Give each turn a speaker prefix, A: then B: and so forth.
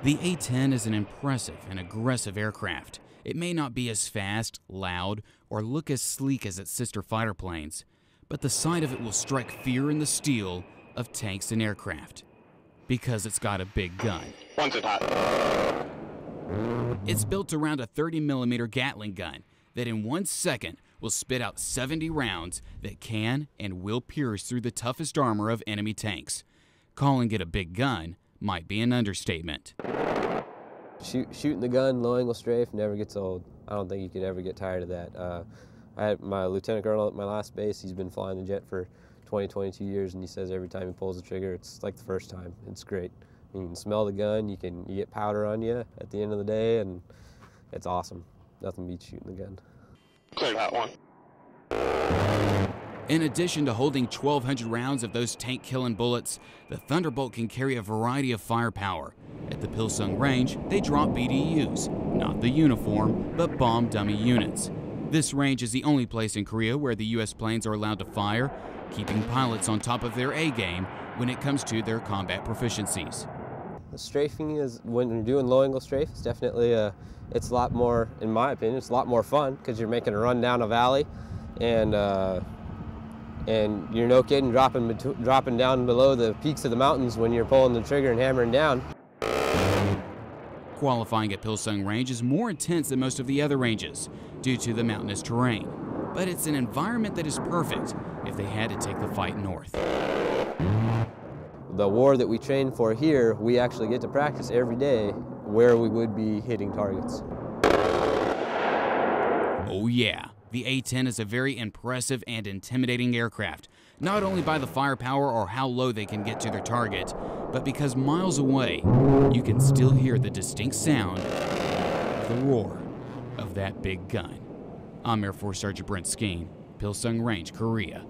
A: The A-10 is an impressive and aggressive aircraft. It may not be as fast, loud, or look as sleek as its sister fighter planes, but the sight of it will strike fear in the steel of tanks and aircraft, because it's got a big gun. It's built around a 30mm Gatling gun that in 1 second will spit out 70 rounds that can and will pierce through the toughest armor of enemy tanks. Calling it a big gun might be an understatement.
B: Shooting the gun, low angle strafe, never gets old. I don't think you could ever get tired of that. I had my lieutenant colonel at my last base. He's been flying the jet for 22 years, and he says every time he pulls the trigger, it's like the first time. It's great. You can smell the gun, you get powder on you at the end of the day, and it's awesome. Nothing beats shooting the gun.
C: Clear that one.
A: In addition to holding 1,200 rounds of those tank-killing bullets, the Thunderbolt can carry a variety of firepower. At the Pilsung Range, they drop BDUs, not the uniform, but bomb dummy units. This range is the only place in Korea where the U.S. planes are allowed to fire, keeping pilots on top of their A-game when it comes to their combat proficiencies.
B: The strafing is, when you're doing low angle strafe, it's definitely it's a lot more, in my opinion, it's a lot more fun because you're making a run down a valley, and you're no kidding dropping down below the peaks of the mountains when you're pulling the trigger and hammering down.
A: Qualifying at Pilsung Range is more intense than most of the other ranges due to the mountainous terrain, but it's an environment that is perfect if they had to take the fight north.
B: The war that we train for here, we actually get to practice every day where we would be hitting targets.
A: Oh yeah, the A-10 is a very impressive and intimidating aircraft, not only by the firepower or how low they can get to their target, but because miles away, you can still hear the distinct sound, the roar of that big gun. I'm Air Force Sergeant Brent Skeen, Pilsung Range, Korea.